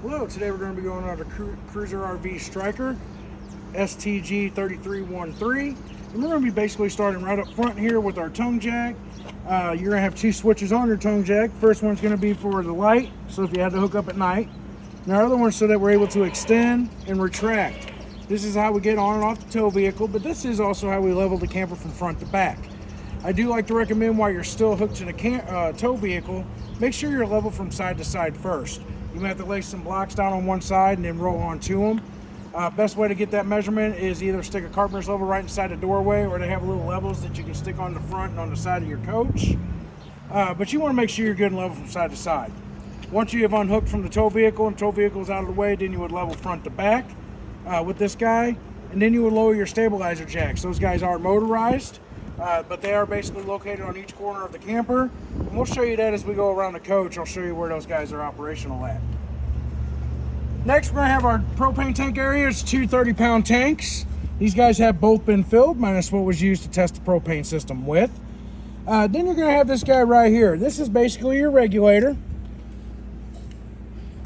Hello, today we're going to be going on a Cruiser RV Stryker STG3313. And we're going to be basically starting right up front here with our tongue jack. You're going to have two switches on your tongue jack. First one's going to be for the light, so if you had to hook up at night. And our other one's so that we're able to extend and retract. This is how we get on and off the tow vehicle, but this is also how we level the camper from front to back. I do like to recommend while you're still hooked to the tow vehicle, make sure you're level from side to side first. You might have to lay some blocks down on one side and then roll onto them. Best way to get that measurement is either stick a carpenter's level right inside the doorway, or they have little levels that you can stick on the front and on the side of your coach. But you want to make sure you're good and level from side to side. Once you have unhooked from the tow vehicle and the tow vehicle is out of the way, then you would level front to back with this guy, and then you would lower your stabilizer jacks. Those guys are motorized, but they are basically located on each corner of the camper. And we'll show you that as we go around the coach. I'll show you where those guys are operational at. Next, we're going to have our propane tank area. It's two 30-pound tanks. These guys have both been filled, minus what was used to test the propane system with. Then you're going to have this guy right here. This is basically your regulator.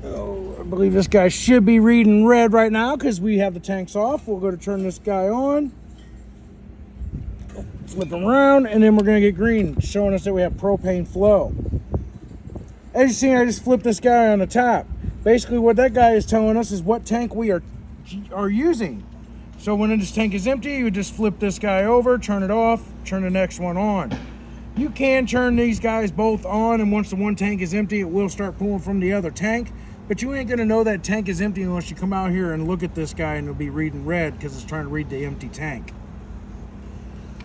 Oh, I believe this guy should be reading red right now because we have the tanks off. We'll go to turn this guy on. Flip around, and then we're going to get green, showing us that we have propane flow. As you see, I just flipped this guy on the top. Basically, what that guy is telling us is what tank we are using. So when this tank is empty, you would just flip this guy over, turn it off, turn the next one on. You can turn these guys both on, and once the one tank is empty, it will start pulling from the other tank. But you ain't going to know that tank is empty unless you come out here and look at this guy, and it'll be reading red because it's trying to read the empty tank.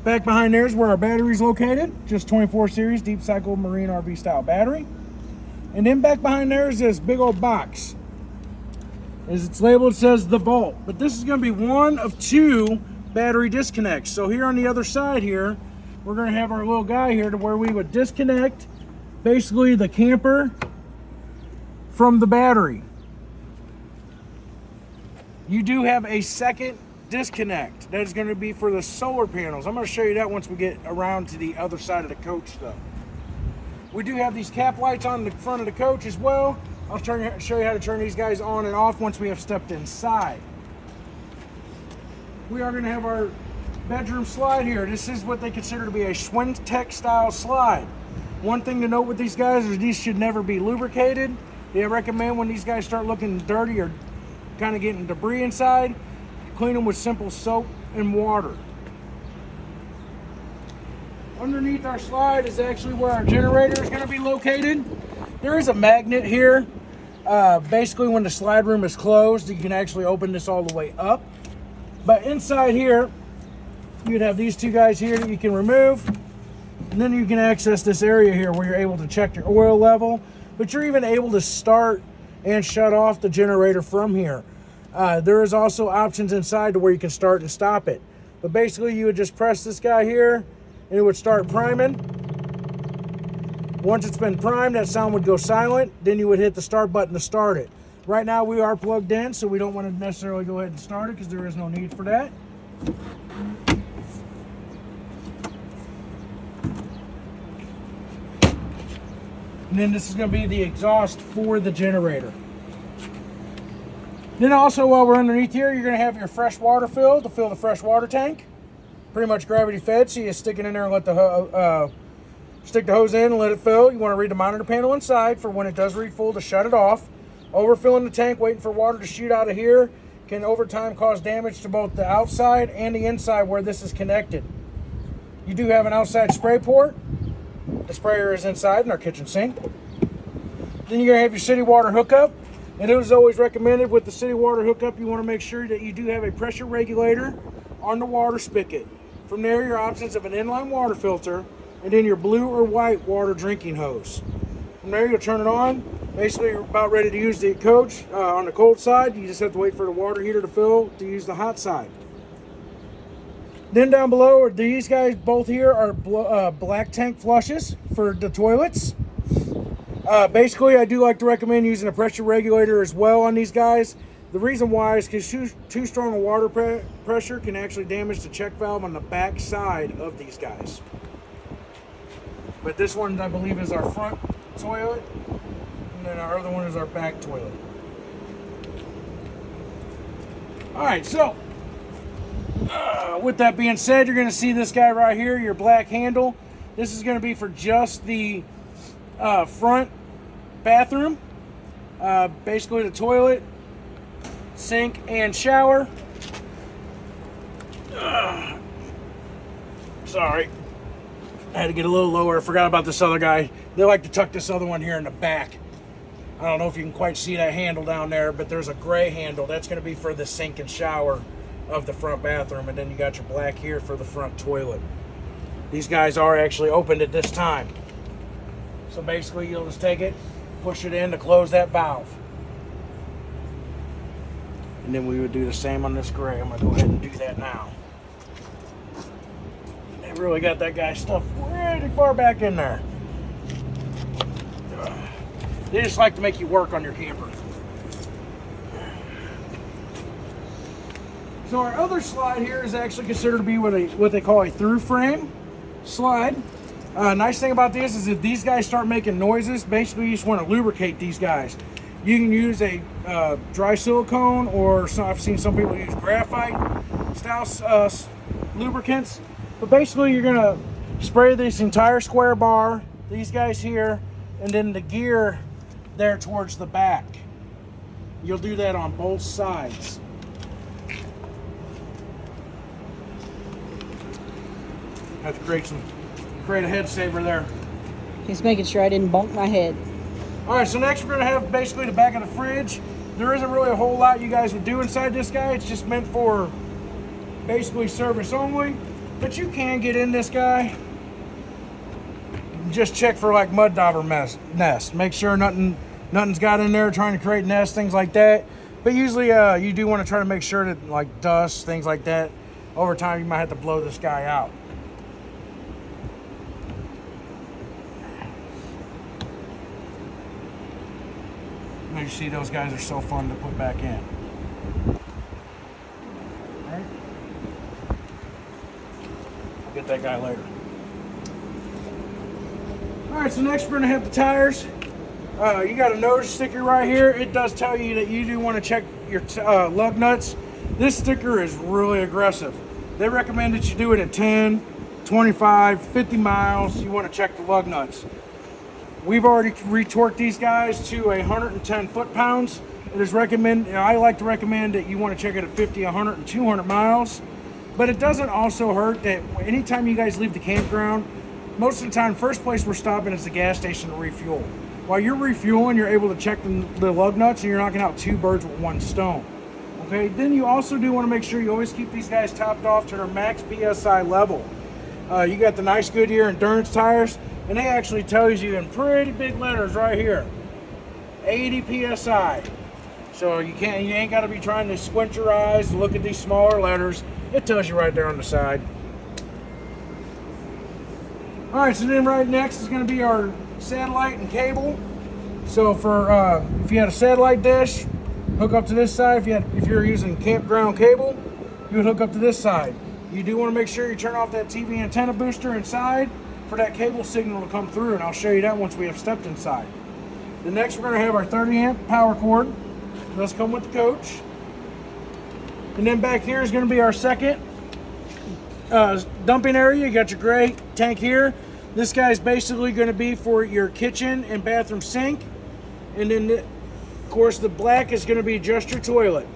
Back behind there is where our battery is located. Just 24 series deep cycle marine RV style battery. And then back behind there is this big old box. As it's labeled, it says the vault. But this is going to be one of two battery disconnects. So here on the other side here, we're going to have our little guy here to where we would disconnect basically the camper from the battery. You do have a second disconnect that is going to be for the solar panels. I'm going to show you that once we get around to the other side of the coach though. We do have these cap lights on the front of the coach as well. I'll show you how to turn these guys on and off once we have stepped inside. We are going to have our bedroom slide here. This is what they consider to be a Swintech style slide. One thing to note with these guys is these should never be lubricated. They recommend when these guys start looking dirty or kind of getting debris inside, clean them with simple soap and water. Underneath our slide is actually where our generator is going to be located. There is a magnet here. Basically, when the slide room is closed, you can actually open this all the way up. But inside here, you'd have these two guys here that you can remove. And then you can access this area here where you're able to check your oil level. But you're even able to start and shut off the generator from here. There is also options inside to where you can start and stop it. But basically, you would just press this guy here, and it would start priming. Once it's been primed, that sound would go silent. Then you would hit the start button to start it. Right now, we are plugged in, so we don't want to necessarily go ahead and start it because there is no need for that. And then this is going to be the exhaust for the generator. Then also, while we're underneath here, you're going to have your fresh water fill to fill the fresh water tank. Pretty much gravity fed, so you stick it in there and let the stick the hose in and let it fill. You want to read the monitor panel inside for when it does read full to shut it off. Overfilling the tank, waiting for water to shoot out of here, can over time cause damage to both the outside and the inside where this is connected. You do have an outside spray port. The sprayer is inside in our kitchen sink. Then you're going to have your city water hookup. And it was always recommended with the city water hookup, you want to make sure that you do have a pressure regulator on the water spigot. From there, your options of an inline water filter and then your blue or white water drinking hose. From there, you'll turn it on. Basically, you're about ready to use the coach on the cold side. You just have to wait for the water heater to fill to use the hot side. Then down below, are these guys both here are black tank flushes for the toilets. Basically, I do like to recommend using a pressure regulator as well on these guys. The reason why is because too strong a water pressure can actually damage the check valve on the back side of these guys. But this one, I believe, is our front toilet, and then our other one is our back toilet. All right, so with that being said, you're going to see this guy right here, your black handle. This is going to be for just the front bathroom. Basically the toilet, sink, and shower. Sorry. I had to get a little lower. I forgot about this other guy. They like to tuck this other one here in the back. I don't know if you can quite see that handle down there, but there's a gray handle. That's going to be for the sink and shower of the front bathroom. And then you got your black here for the front toilet. These guys are actually opened at this time. So basically you'll just take it, push it in to close that valve. And then we would do the same on this gray. I'm going to go ahead and do that now. They really got that guy stuffed pretty far back in there. They just like to make you work on your camper. So our other slide here is actually considered to be what they call a through frame slide. Nice thing about this is if these guys start making noises, basically you just want to lubricate these guys. You can use a dry silicone, or I've seen some people use graphite style lubricants. But basically you're going to spray this entire square bar, these guys here, and then the gear there towards the back. You'll do that on both sides. Have to create a head saver there. He's making sure I didn't bonk my head. All right, so next we're gonna have basically the back of the fridge. There isn't really a whole lot you guys would do inside this guy. It's just meant for basically service only, but you can get in this guy. Just check for like mud dauber nest. Make sure nothing's got in there trying to create nests, things like that. But usually you do want to try to make sure that like dust, things like that, over time you might have to blow this guy out. You see those guys are so fun to put back in. All right. I'll get that guy later. All right, so next we're gonna have the tires. You got a nose sticker right here. It does tell you that you do want to check your lug nuts. This sticker is really aggressive. They recommend that you do it at 10, 25, 50 miles. You want to check the lug nuts. We've already retorqued these guys to 110 foot-pounds. It is I like to recommend that you want to check it at 50, 100, and 200 miles. But it doesn't also hurt that anytime you guys leave the campground, most of the time, first place we're stopping is the gas station to refuel. While you're refueling, you're able to check the lug nuts, and you're knocking out two birds with one stone. Okay, then you also do want to make sure you always keep these guys topped off to their max PSI level. You got the nice Goodyear Endurance tires. And they actually tells you in pretty big letters right here, 80 PSI. So you ain't got to be trying to squint your eyes to look at these smaller letters. It tells you right there on the side. All right, so then right next is going to be our satellite and cable. So for if you had a satellite dish, hook up to this side. If you're using campground cable, you would hook up to this side. You do want to make sure you turn off that TV antenna booster inside for that cable signal to come through, and I'll show you that once we have stepped inside. The next we're going to have our 30 amp power cord. Those come with the coach. And then back here is going to be our second dumping area. You got your gray tank here. This guy is basically going to be for your kitchen and bathroom sink. And then, of course, the black is going to be just your toilet.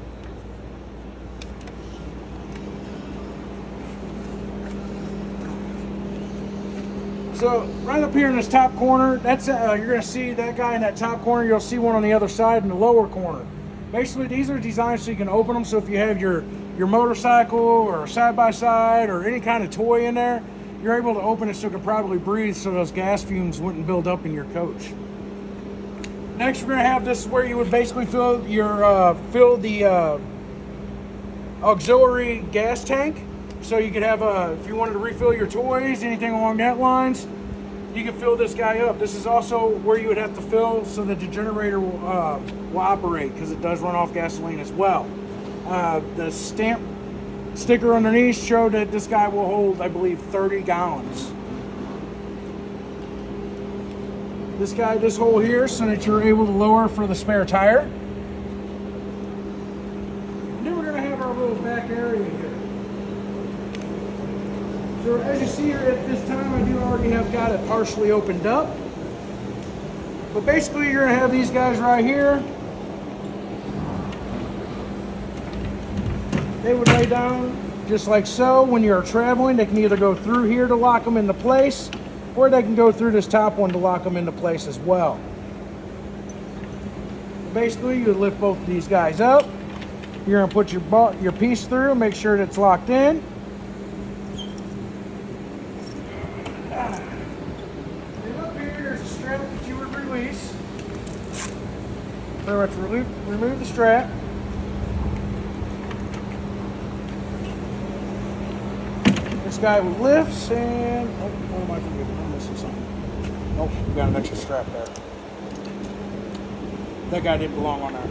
So right up here in this top corner, that's you're going to see that guy in that top corner. You'll see one on the other side in the lower corner. Basically, these are designed so you can open them. So if you have your motorcycle or side-by-side or any kind of toy in there, you're able to open it so it can probably breathe, so those gas fumes wouldn't build up in your coach. Next, we're going to have this where you would basically fill the auxiliary gas tank. So you could have if you wanted to refill your toys, anything along that lines, you can fill this guy up. This is also where you would have to fill so that the generator will operate, because it does run off gasoline as well. The stamp sticker underneath showed that this guy will hold, I believe, 30 gallons. This hole here, so that you're able to lower for the spare tire. And then we're going to have our little back area here. So as you see here at this time, I do already have got it partially opened up. But basically you're gonna have these guys right here. They would lay down just like so. When you're traveling, they can either go through here to lock them into place, or they can go through this top one to lock them into place as well. Basically, you lift both of these guys up. You're gonna put your piece through, make sure that it's locked in. And up here, there's a strap that you would release. Pretty much remove the strap. This guy lifts and, oh, what am I forgetting? I'm missing something. Oh, we got an extra strap there. That guy didn't belong on there.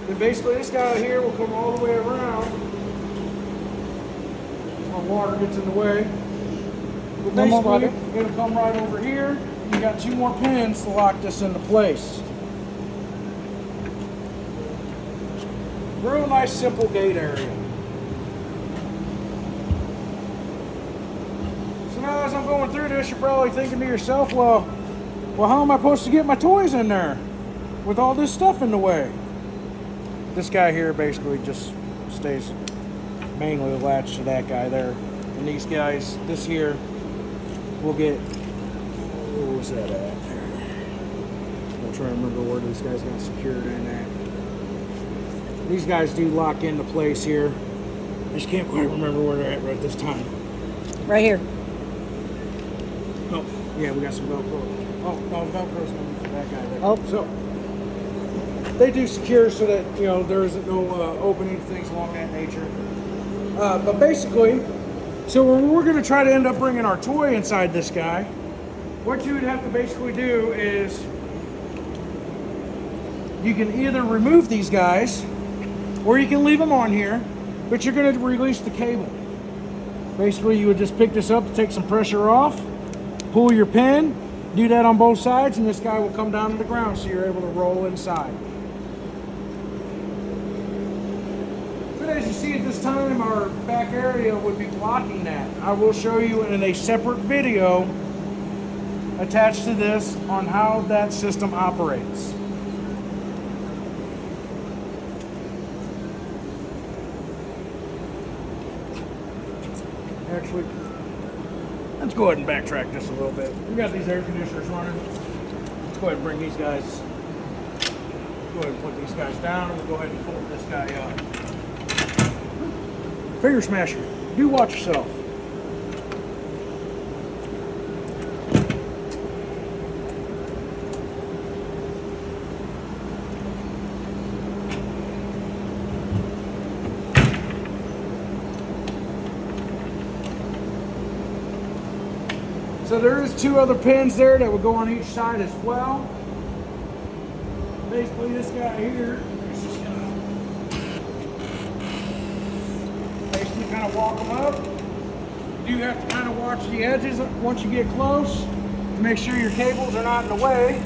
Then basically this guy here will come all the way around. When water gets in the way. But No more water. basically, it'll come right over here. You got 2 more pins to lock this into place. Real nice, simple gate area. So now as I'm going through this, you're probably thinking to yourself, well, how am I supposed to get my toys in there with all this stuff in the way? This guy here basically just stays mainly latched to that guy there. And these guys, this here, will get, where was that at? I'm trying to remember where these guys got secured in at. These guys do lock into place here. I just can't quite remember where they're at right this time. Right here. Oh, yeah, we got some Velcro. Oh, no, Velcro's going to be for that guy there. Oh. So, they do secure so that, you know, there isn't no opening, things along that nature. But basically, so when we're going to try to end up bringing our toy inside this guy, what you would have to basically do is you can either remove these guys or you can leave them on here, but you're going to release the cable. Basically, you would just pick this up to take some pressure off, pull your pin, do that on both sides, and this guy will come down to the ground so you're able to roll inside. But as you see at this time, our back area would be blocking that. I will show you in a separate video attached to this on how that system operates. Actually, let's go ahead and backtrack just a little bit. We got these air conditioners running. Let's go ahead and bring these guys, go ahead and put these guys down, and we'll go ahead and fold this guy up. Finger smasher, do watch yourself. So there is 2 other pins there that will go on each side as well. Basically this guy here is just gonna basically kind of walk them up. You have to kind of watch the edges once you get close to make sure your cables are not in the way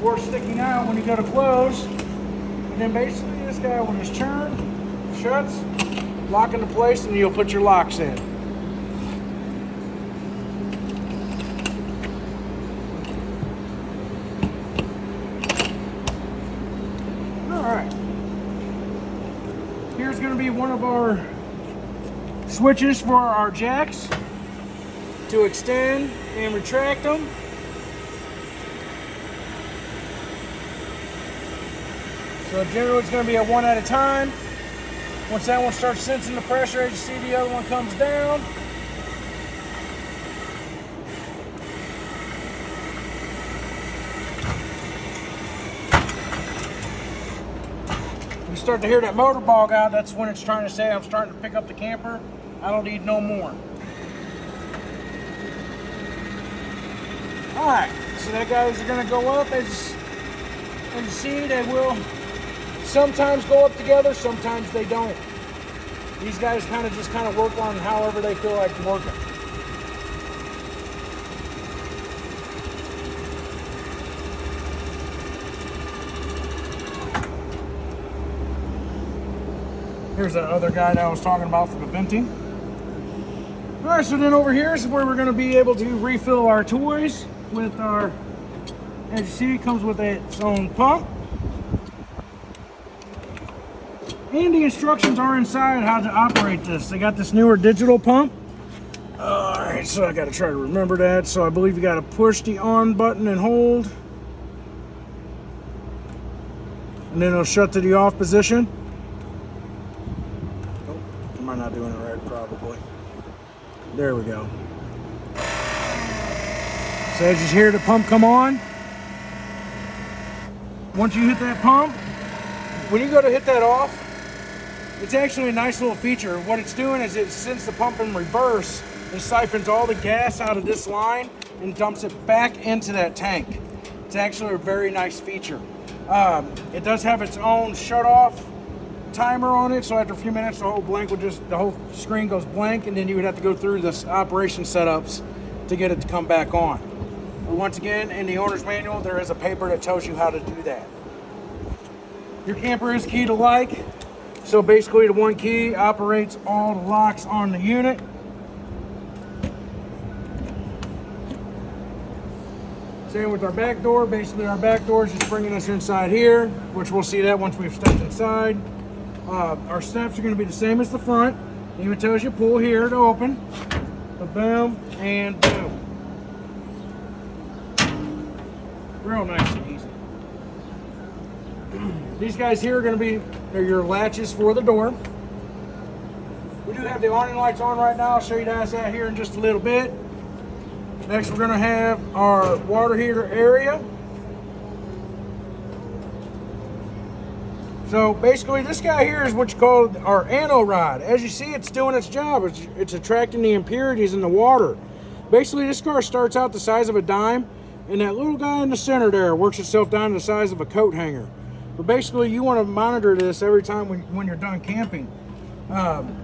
or sticking out when you go to close. And then basically this guy will just turn, shuts, lock into place, and you'll put your locks in. Here's going to be one of our switches for our jacks to extend and retract them. So generally it's going to be a one at a time. Once that one starts sensing the pressure, as you see the other one comes down. You start to hear that motor bog out, that's when it's trying to say, I'm starting to pick up the camper. I don't need no more. Alright, so that guys are going to go up. As you see, they will sometimes go up together, sometimes they don't. These guys kind of work on however they feel like working. Here's that other guy that I was talking about for the venting. All right, so then over here is where we're going to be able to refill our toys with our, as you see, it comes with its own pump. And the instructions are inside how to operate this. They got this newer digital pump. All right, so I got to try to remember that. So I believe you got to push the on button and hold. And then it'll shut to the off position. Oh, am I not doing it right? Probably. There we go. So as you hear the pump come on, once you hit that pump, when you go to hit that off, it's actually a nice little feature. What it's doing is it sends the pump in reverse and siphons all the gas out of this line and dumps it back into that tank. It's actually a very nice feature. It does have its own shut-off timer on it, so after a few minutes, the whole screen goes blank, and then you would have to go through this operation setups to get it to come back on. But once again, in the owner's manual, there is a paper that tells you how to do that. Your camper is key to like, so basically the one key operates all the locks on the unit. Same with our back door. Basically our back door is just bringing us inside here, which we'll see that once we've stepped inside. Our steps are going to be the same as the front. It even tells you pull here to open. So boom and boom. Real nice and easy. These guys here are going to be your latches for the door. We do have the awning lights on right now. I'll show you guys that here in just a little bit. Next, we're going to have our water heater area. So basically, this guy here is what you call our anno rod. As you see, it's doing its job. It's attracting the impurities in the water. Basically, this car starts out the size of a dime, and that little guy in the center there works itself down to the size of a coat hanger. But basically, you want to monitor this every time when you're done camping.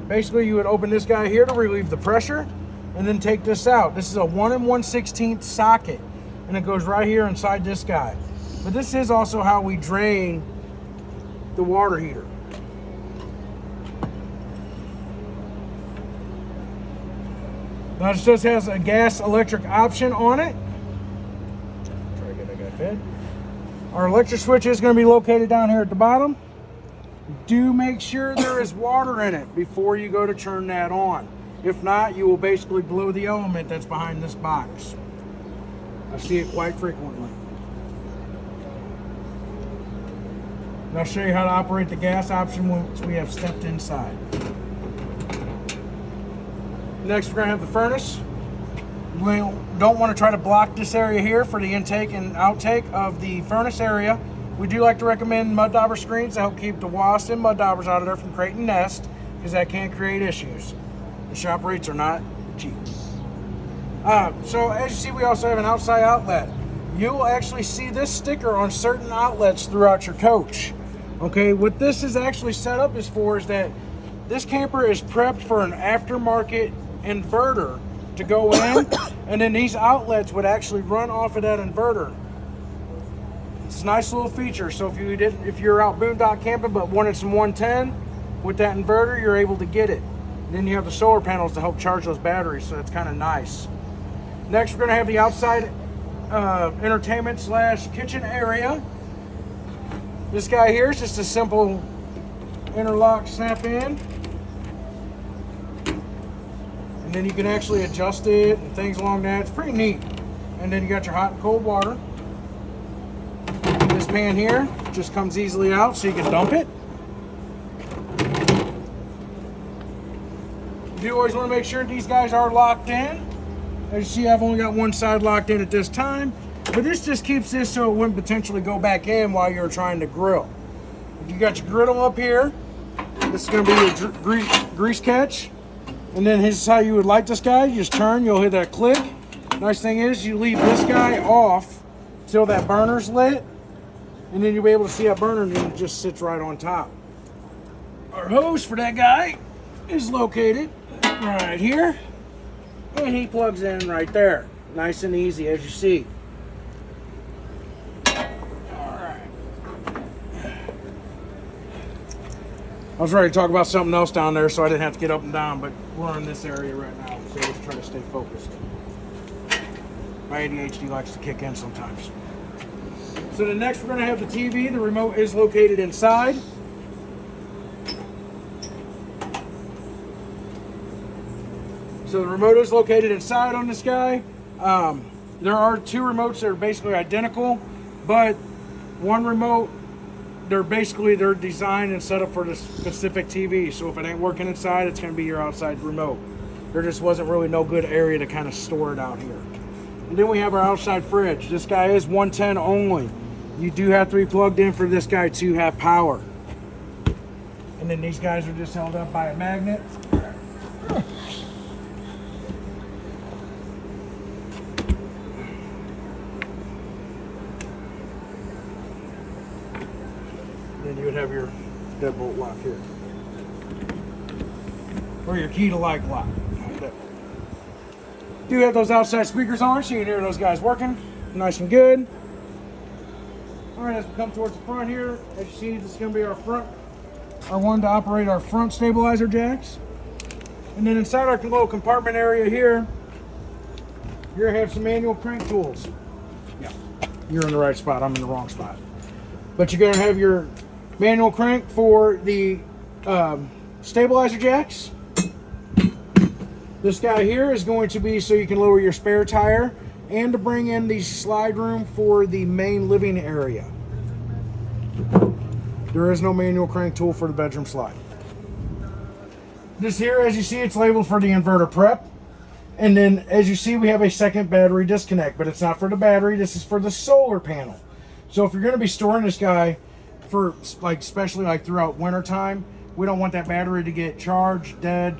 Basically, you would open this guy here to relieve the pressure, and then take this out. This is a 1 1/16 socket, and it goes right here inside this guy. But this is also how we drain the water heater. Now this just has a gas electric option on it. Try to get that guy fed. Our electric switch is going to be located down here at the bottom. Do make sure there is water in it before you go to turn that on. If not, you will basically blow the element that's behind this box. I see it quite frequently. And I'll show you how to operate the gas option once we have stepped inside. Next, we're going to have the furnace. We don't want to try to block this area here for the intake and outtake of the furnace area. We do like to recommend mud dauber screens to help keep the wasps and mud daubers out of there from creating nests, because that can create issues. The shop rates are not cheap. So as you see, we also have an outside outlet. You will actually see this sticker on certain outlets throughout your coach. Okay, what this is actually set up is that this camper is prepped for an aftermarket inverter to go in, and then these outlets would actually run off of that inverter. It's a nice little feature. So if you're out boondock camping but wanted some 110 with that inverter, you're able to get it. And then you have the solar panels to help charge those batteries, so it's kind of nice. Next, we're going to have the outside entertainment / kitchen area. This guy here is just a simple interlock snap in. And then you can actually adjust it and things along that. It's pretty neat. And then you got your hot and cold water. This pan here just comes easily out so you can dump it. You do always want to make sure these guys are locked in. As you see, I've only got one side locked in at this time, but this just keeps this so it wouldn't potentially go back in while you're trying to grill. If you got your griddle up here, this is going to be your grease catch, and then here's how you would light this guy. You just turn, you'll hit that click. Nice thing is you leave this guy off till that burner's lit, and then you'll be able to see that burner, and then it just sits right on top. Our hose for that guy is located right here, and he plugs in right there. Nice and easy, as you see. Alright. I was ready to talk about something else down there, so I didn't have to get up and down, but we're in this area right now, so let's try to stay focused. My ADHD likes to kick in sometimes. So the next we're going to have the TV. The remote is located inside. So the remote is located inside on this guy. There are two remotes that are basically identical, but one remote, they're designed and set up for the specific TV. So if it ain't working inside, it's going to be your outside remote. There just wasn't really no good area to kind of store it out here. And then we have our outside fridge. This guy is 110 only. You do have to be plugged in for this guy to have power. And then these guys are just held up by a magnet. Then you would have your deadbolt lock here. Or your key to lock lock. Do have those outside speakers on so you can hear those guys working nice and good. Alright, as we come towards the front here, as you see, this is going to be our one to operate our front stabilizer jacks. And then inside our little compartment area here, you're going to have some manual crank tools. Yeah, you're in the right spot, I'm in the wrong spot. But you're going to have your manual crank for the stabilizer jacks. This guy here is going to be so you can lower your spare tire and to bring in the slide room for the main living area. There is no manual crank tool for the bedroom slide. This here, as you see, it's labeled for the inverter prep. And then as you see, we have a second battery disconnect, but it's not for the battery. This is for the solar panel. So if you're going to be storing this guy for especially throughout winter time, we don't want that battery to get charged dead.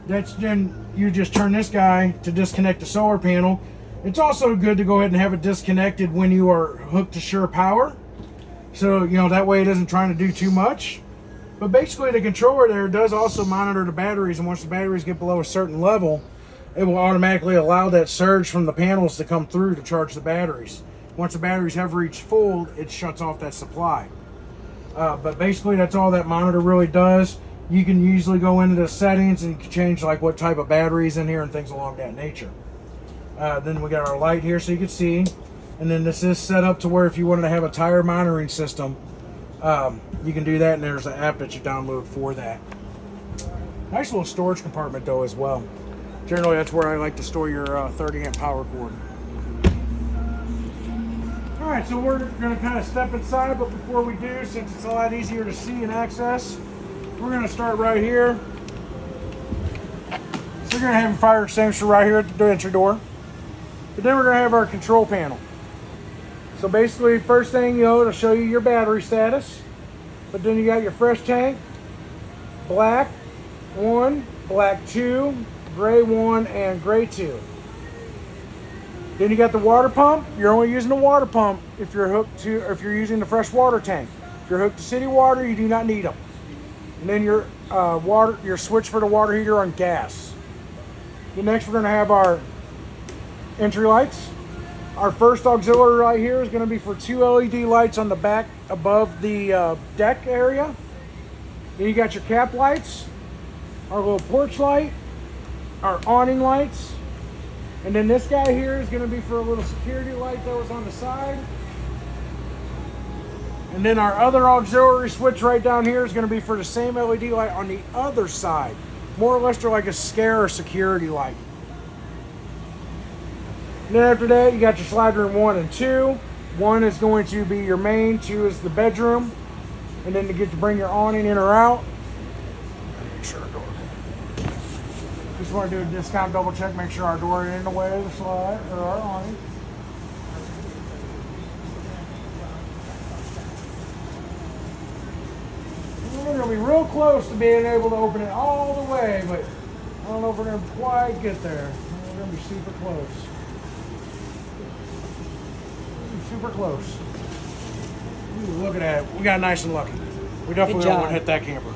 Then you just turn this guy to disconnect the solar panel. It's also good to go ahead and have it disconnected when you are hooked to shore power. So, that way it isn't trying to do too much. But basically the controller there does also monitor the batteries, and once the batteries get below a certain level, it will automatically allow that surge from the panels to come through to charge the batteries. Once the batteries have reached full, it shuts off that supply. But basically that's all that monitor really does. You can usually go into the settings and you can change what type of batteries in here and things along that nature. Then we got our light here so you can see. And then this is set up to where if you wanted to have a tire monitoring system, you can do that, and there's an app that you download for that. Nice little storage compartment though as well. Generally that's where I like to store your 30 amp power cord. Alright, so we're going to kind of step inside, but before we do, since it's a lot easier to see and access, we're going to start right here. So we're going to have a fire extinguisher right here at the entry door. But then we're going to have our control panel. So basically, first thing, it'll show you your battery status. But then you got your fresh tank, black 1, black 2, gray 1, and gray 2. Then you got the water pump. You're only using the water pump if you're using the fresh water tank. If you're hooked to city water, you do not need them. And then your switch for the water heater on gas. The next we're going to have our entry lights. Our first auxiliary right here is going to be for 2 LED lights on the back above the deck area. Then you got your cap lights, our little porch light, our awning lights, and then this guy here is going to be for a little security light that was on the side. And then our other auxiliary switch right down here is going to be for the same LED light on the other side. More or less they're like a scare or security light. And then after that, you got your slide room 1 and 2. 1 is going to be your main, 2 is the bedroom. And then to get to bring your awning in or out. Make sure our door. Just want to do a discount double check, make sure our door ain't in the way of the slide or our awning. We're going to be real close to being able to open it all the way, but I don't know if we're going to quite get there. We're going to be super close. Super close. Ooh, look at that. We got nice and lucky. We definitely don't want to hit that camper.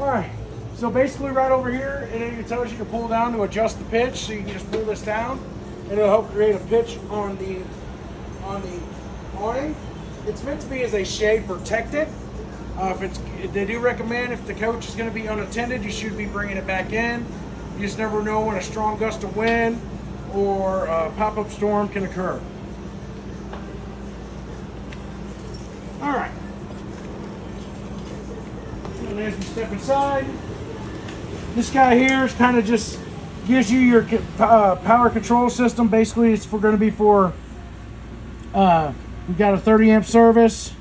Alright, so basically right over here, it tells you to pull down to adjust the pitch, so you can just pull this down, and it'll help create a pitch on the awning. It's meant to be as a shade protectant, They do recommend if the coach is going to be unattended, you should be bringing it back in. You just never know when a strong gust of wind or a pop-up storm can occur. All right. And as we step inside, this guy here is kind of just gives you your power control system. Basically, it's going to be for. We've got a 30 amp service,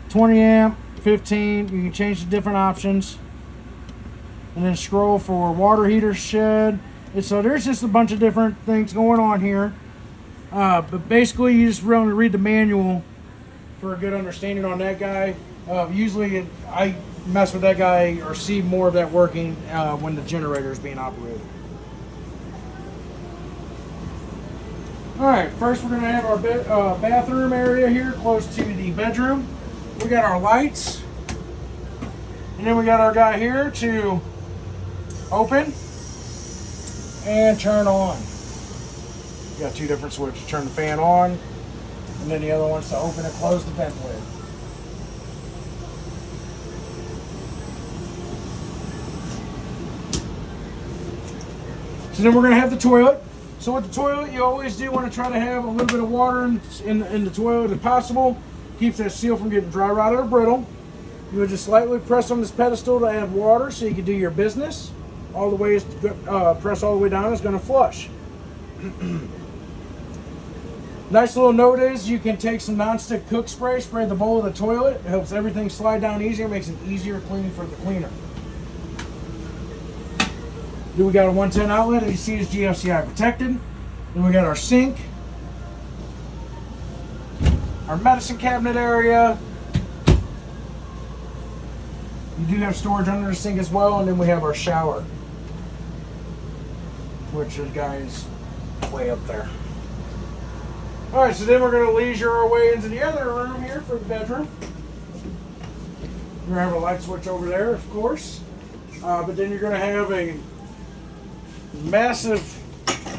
20 amp, 15. You can change the different options, and then scroll for water heater shed. And so there's just a bunch of different things going on here. But basically, you just really read the manual for a good understanding on that guy. Usually, I mess with that guy or see more of that working when the generator is being operated. All right, first we're going to have our bathroom area here close to the bedroom. We got our lights, and then we got our guy here to open and turn on. You got two different switches: turn the fan on, and then the other one's to open and close the vent lid. So then we're going to have the toilet. So with the toilet, you always do want to try to have a little bit of water in the toilet if possible. Keeps that seal from getting dry rotted or brittle. You would just slightly press on this pedestal to add water so you can do your business. All the way, press all the way down, it's going to flush. Nice little note is you can take some non-stick cook spray, spray the bowl of the toilet. It helps everything slide down easier, makes it easier cleaning for the cleaner. Then we got a 110 outlet, as you see is GFCI protected. Then we got our sink, our medicine cabinet area. You do have storage under the sink as well, and then we have our shower, which the guy is way up there. All right, so then we're going to leisure our way into the other room here for the bedroom. We're going to have a light switch over there, of course, but then you're going to have a massive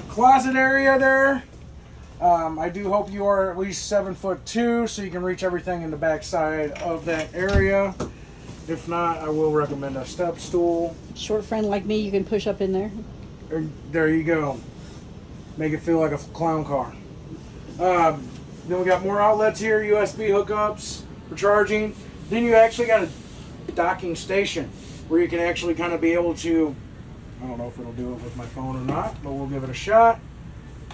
closet area there. I do hope you are at least 7'2", so you can reach everything in the back side of that area. If not, I will recommend a step stool. Short friend like me, you can push up in there. There you go. Make it feel like a clown car. Then we got more outlets here, USB hookups for charging. Then you actually got a docking station where you can actually kind of be able to, I don't know if it'll do it with my phone or not, but we'll give it a shot.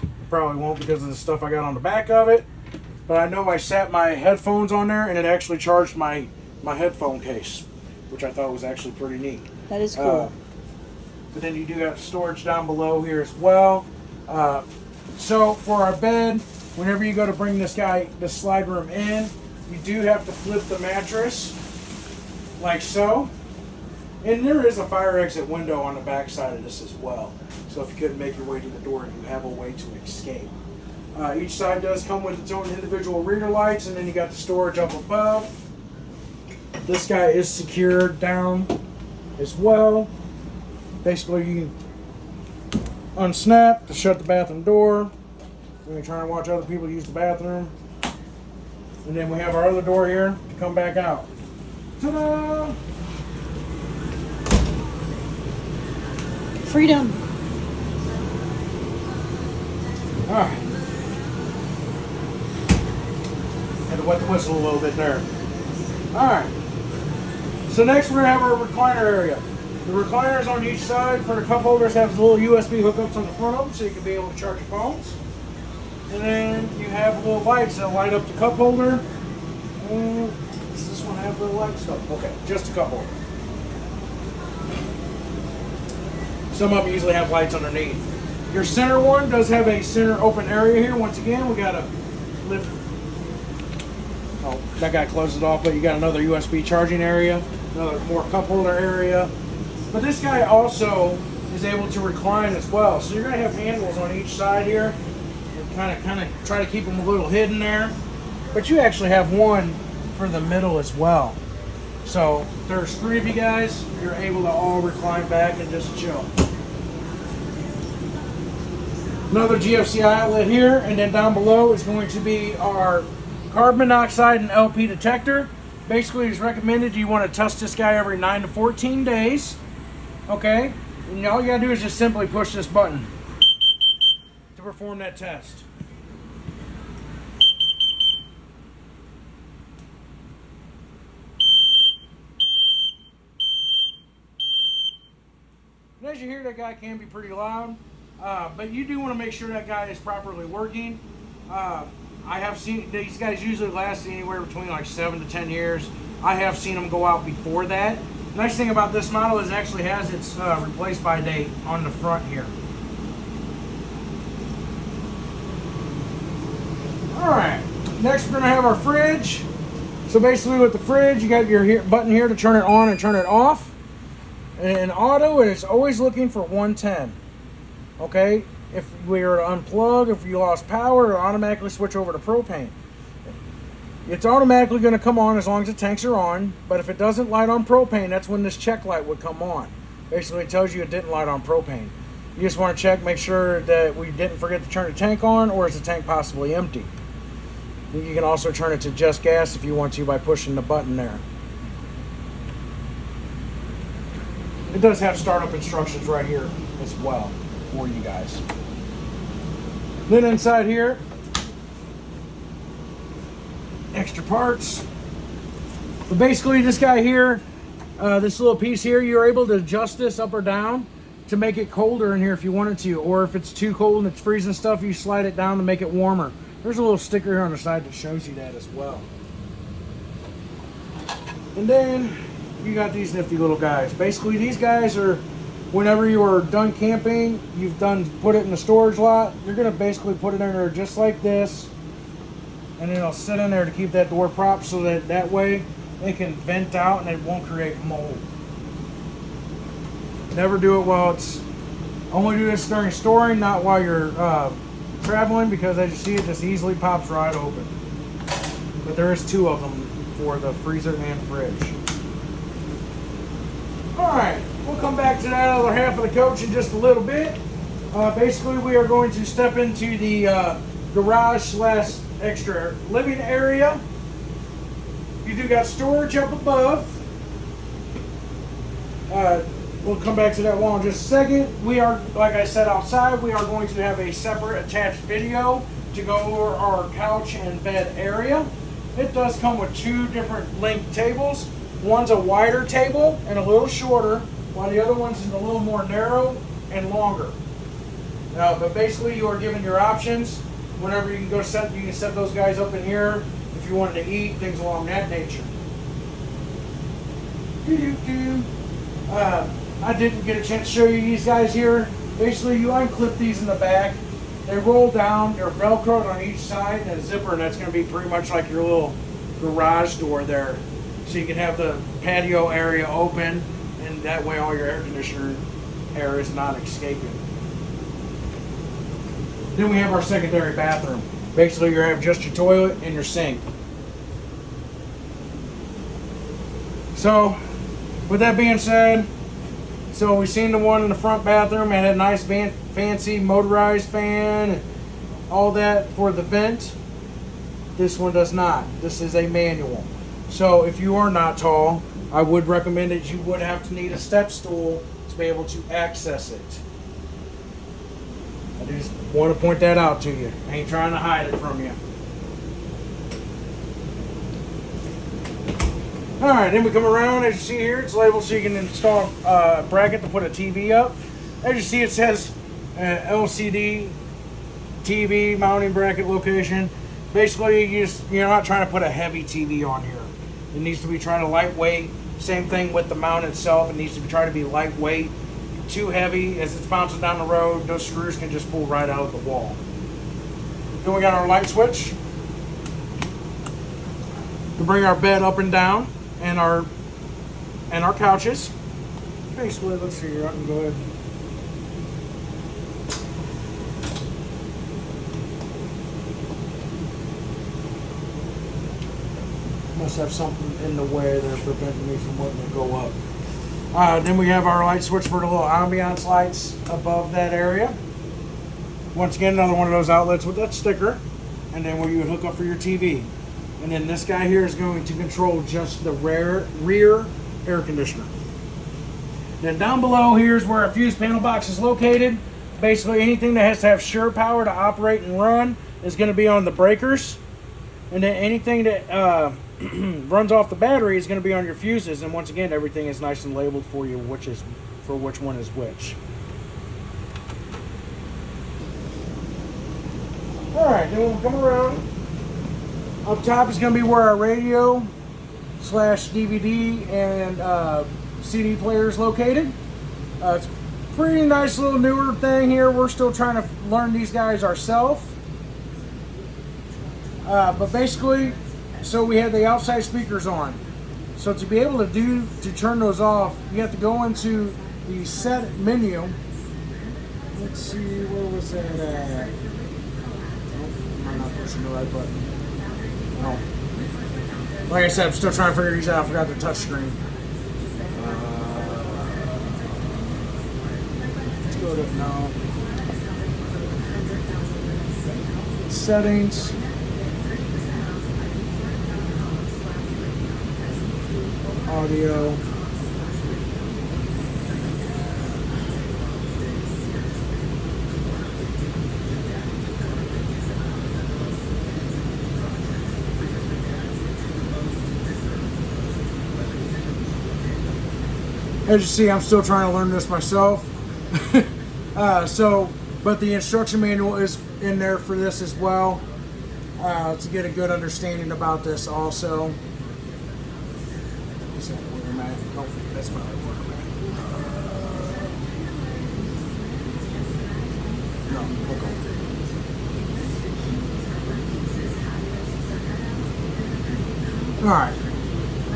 It probably won't because of the stuff I got on the back of it. But I know I sat my headphones on there and it actually charged my headphone case, which I thought was actually pretty neat. That is cool. But then you do got storage down below here as well. So for our bed, whenever you go to bring this slide room in, you do have to flip the mattress like so. And there is a fire exit window on the back side of this as well. So if you couldn't make your way to the door, you have a way to escape. Each side does come with its own individual reader lights, and then you got the storage up above. This guy is secured down as well. Basically, you can unsnap to shut the bathroom door when you're trying to watch other people use the bathroom. And then we have our other door here to come back out. Ta-da! Freedom. All right. Had to wet the whistle a little bit there. All right. So next we're going to have our recliner area. The recliners on each side for the cup holders have little USB hookups on the front of them so you can be able to charge your phones. And then you have little lights that light up the cup holder. Does this one have little lights? No. Okay, just a cup holder. Some of them usually have lights underneath. Your center one does have a center open area here. Once again, we got a lift. Oh, that guy closed it off, but you got another USB charging area, another more cup holder area. But this guy also is able to recline as well. So you're going to have handles on each side here. Kind of try to keep them a little hidden there. But you actually have one for the middle as well. So there's three of you guys. You're able to all recline back and just chill. Another GFCI outlet here, and then down below is going to be our carbon monoxide and LP detector. Basically, it's recommended you want to test this guy every 9 to 14 days. Okay? And all you gotta do is just simply push this button to perform that test. And as you hear, that guy can be pretty loud, but you do want to make sure that guy is properly working. I have seen these guys usually last anywhere between like 7 to 10 years. I have seen them go out before that. The nice thing about this model is it actually has its replaced by date on the front here. Alright, next we're going to have our fridge. So basically with the fridge, you got your button here to turn it on and turn it off. And in auto, it is always looking for 110. Okay? If we were to unplug, if you lost power, it'll automatically switch over to propane. It's automatically going to come on as long as the tanks are on, but if it doesn't light on propane, that's when this check light would come on. Basically, it tells you it didn't light on propane. You just want to check, make sure that we didn't forget to turn the tank on, or is the tank possibly empty. You can also turn it to just gas if you want to by pushing the button there. It does have startup instructions right here as well for you guys. Then inside here, extra parts. But basically this guy here, this little piece here, you're able to adjust this up or down to make it colder in here if you wanted to. Or if it's too cold and it's freezing stuff, you slide it down to make it warmer. There's a little sticker here on the side that shows you that as well. And then you got these nifty little guys. Basically these guys are, whenever you are done camping, you've put it in the storage lot, you're going to basically put it in there just like this, and it'll sit in there to keep that door propped so that way it can vent out and it won't create mold. Never do it while it's, only do this during storing, not while you're traveling, because as you see, it just easily pops right open. But there is 2 of them for the freezer and fridge. Alright, we'll come back to that other half of the coach in just a little bit. Basically, we are going to step into the garage / extra living area. You do got storage up above. We'll come back to that wall in just a second. We are, like I said, outside. We are going to have a separate attached video to go over our couch and bed area. It does come with 2 different length tables. One's a wider table and a little shorter, while the other one's a little more narrow and longer. But basically, you are given your options. Whenever you can set those guys up in here if you wanted to eat, things along that nature. I didn't get a chance to show you these guys here. Basically, you unclip these in the back. They roll down. They're velcroed on each side and a zipper, and that's going to be pretty much like your little garage door there. So you can have the patio area open, and that way all your air conditioner air is not escaping. Then we have our secondary bathroom. Basically, you have just your toilet and your sink. So, with that being said, so we've seen the one in the front bathroom. It had a nice fancy motorized fan and all that for the vent. This one does not. This is a manual. So if you are not tall, I would recommend that you would have to need a step stool to be able to access it. I just want to point that out to you. I ain't trying to hide it from you. Alright, then we come around. As you see here, it's labeled so you can install a bracket to put a TV up. As you see, it says LCD TV mounting bracket location. Basically, you're not trying to put a heavy TV on here. It needs to be trying to lightweight. Same thing with the mount itself. It needs to be trying to be lightweight. Too heavy, as it's bouncing down the road, those screws can just pull right out of the wall. Then we got our light switch to bring our bed up and down, and our couches. Basically, let's see here. I can go ahead. Must have something in the way that preventing me from letting it go up. Then we have our light switch for the little ambiance lights above that area. Once again, another one of those outlets with that sticker, and then where you would hook up for your TV. And then this guy here is going to control just the rear air conditioner. Then down below here's where our fuse panel box is located. Basically anything that has to have sure power to operate and run is going to be on the breakers. And then anything that runs off the battery is going to be on your fuses. And once again, everything is nice and labeled for you, which one is which. Alright, then we'll come around. Up top is going to be where our radio / DVD and CD player is located. It's a pretty nice little newer thing here. We're still trying to learn these guys ourselves. But basically, so we have the outside speakers on. So to be able to turn those off, you have to go into the set menu. Let's see, where was that at? Oh, I'm not pushing the right button. No. Like I said, I'm still trying to figure these out. I forgot the touch screen. Let's go to, no. Settings. Audio. As you see, I'm still trying to learn this myself. But the instruction manual is in there for this as well, to get a good understanding about this also. Is that where I'm at? Nope, that's not where I'm at. No, okay. All right.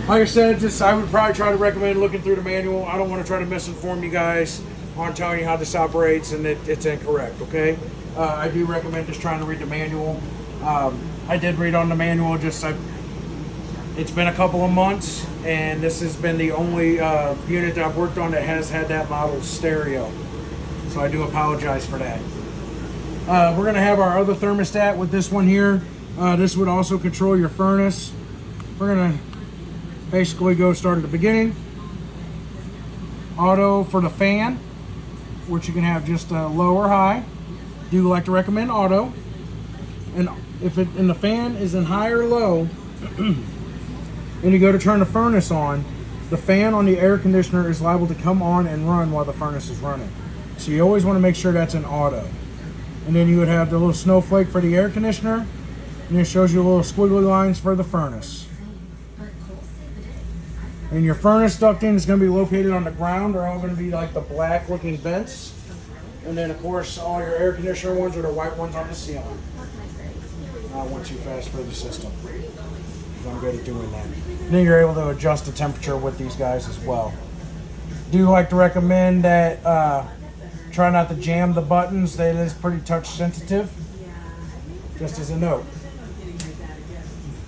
Like I said, I would probably try to recommend looking through the manual. I don't want to try to misinform you guys on telling you how this operates and it's incorrect, okay? I do recommend just trying to read the manual. I did read on the manual, it's been a couple of months, and this has been the only unit that I've worked on that has had that model stereo. So I do apologize for that. We're gonna have our other thermostat with this one here. This would also control your furnace. We're gonna basically go start at the beginning. Auto for the fan, which you can have just low or high. Do like to recommend auto. And if the fan is in high or low, and you go to turn the furnace on, the fan on the air conditioner is liable to come on and run while the furnace is running. So you always want to make sure that's in auto. And then you would have the little snowflake for the air conditioner, and it shows you little squiggly lines for the furnace. And your furnace ducting is going to be located on the ground. They're all going to be like the black looking vents. And then of course all your air conditioner ones are the white ones on the ceiling. I went too fast for the system. I'm good at doing that. And then you're able to adjust the temperature with these guys as well. Do like to recommend that try not to jam the buttons. That is pretty touch sensitive. Just as a note.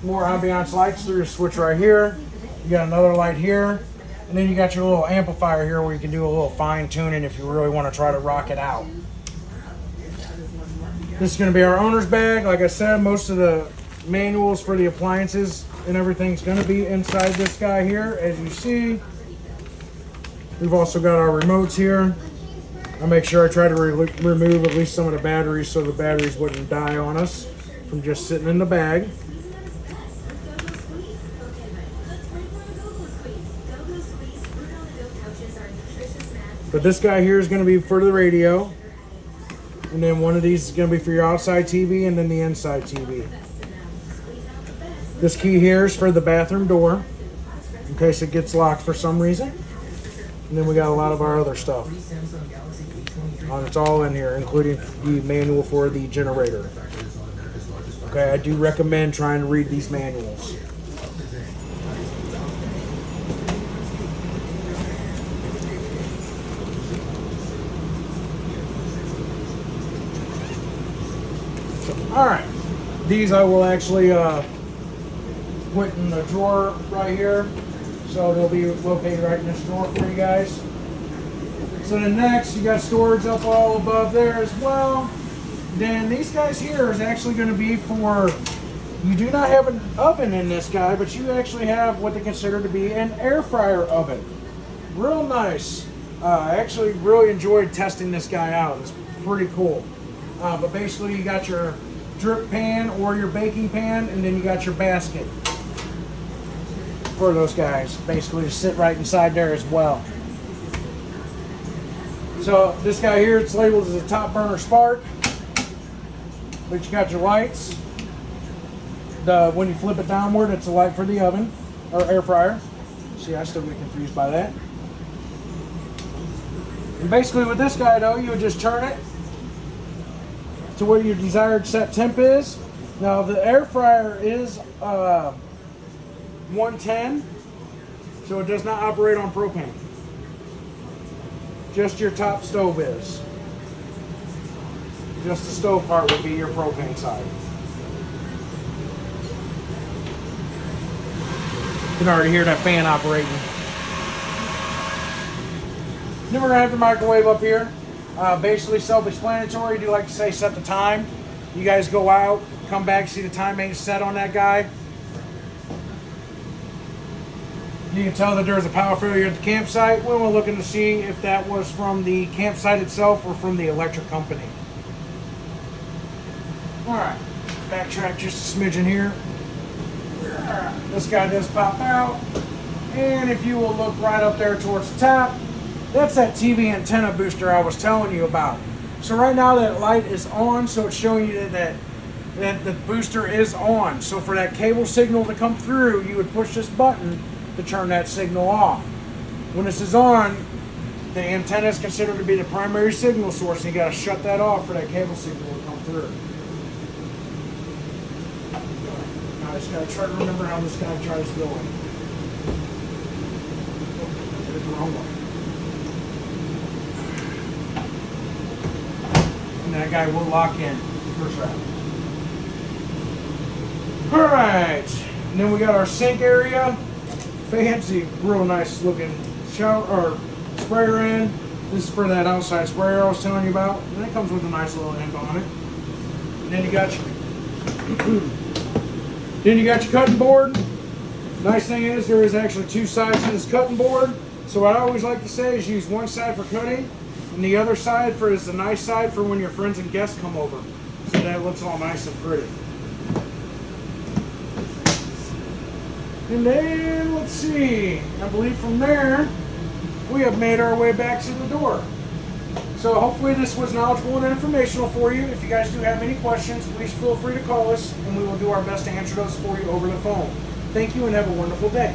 More ambiance lights through your switch right here. You got another light here, and then you got your little amplifier here where you can do a little fine tuning if you really want to try to rock it out. This is going to be our owner's bag. Like I said, most of the manuals for the appliances and everything's going to be inside this guy here. As you see, we've also got our remotes here. I make sure I try to remove at least some of the batteries so the batteries wouldn't die on us from just sitting in the bag. But this guy here is going to be for the radio. And then one of these is going to be for your outside TV and then the inside TV. This key here is for the bathroom door in case it gets locked for some reason. And then we got a lot of our other stuff. It's all in here, including the manual for the generator. Okay, I do recommend trying to read these manuals. Alright, these I will actually put in the drawer right here. So they'll be located right in this drawer for you guys. So then next, you got storage up all above there as well. Then these guys here is actually going to be for You do not have an oven in this guy, but you actually have what they consider to be an air fryer oven. Real nice. I actually really enjoyed testing this guy out. It's pretty cool. But basically you got your drip pan or your baking pan, and then you got your basket for those guys. Basically to sit right inside there as well. So this guy here, it's labeled as a top burner spark. But you got your lights. When you flip it downward, it's a light for the oven or air fryer. See, I still get confused by that. And basically with this guy though, you would just turn it to what your desired set temp is. Now the air fryer is 110, so it does not operate on propane. Just your top stove is. Just the stove part would be your propane side. You can already hear that fan operating. Then we're going to have the microwave up here. Basically self-explanatory. Do like to say set the time. You guys go out, come back, see the time ain't set on that guy. You can tell that there was a power failure at the campsite. We were looking to see if that was from the campsite itself or from the electric company. Alright, backtrack just a smidgen here. This guy does pop out. And if you will look right up there towards the top, that's that TV antenna booster I was telling you about. So right now that light is on, so it's showing you that the booster is on. So for that cable signal to come through, you would push this button to turn that signal off. When this is on, the antenna is considered to be the primary signal source, and you got to shut that off for that cable signal to come through. Now I just got to try to remember how this guy tries to go in. Oh, did it the wrong way. And that guy will lock in first round. Alright, and then we got our sink area. Fancy, real nice looking shower or sprayer end. This is for that outside sprayer I was telling you about. And it comes with a nice little end on it. And then you got your cutting board. Nice thing is there is actually two sides to this cutting board. So what I always like to say is use one side for cutting, and the other side is the nice side for when your friends and guests come over. So that it looks all nice and pretty. And then, let's see, I believe from there, we have made our way back to the door. So hopefully this was knowledgeable and informational for you. If you guys do have any questions, please feel free to call us, and we will do our best to answer those for you over the phone. Thank you and have a wonderful day.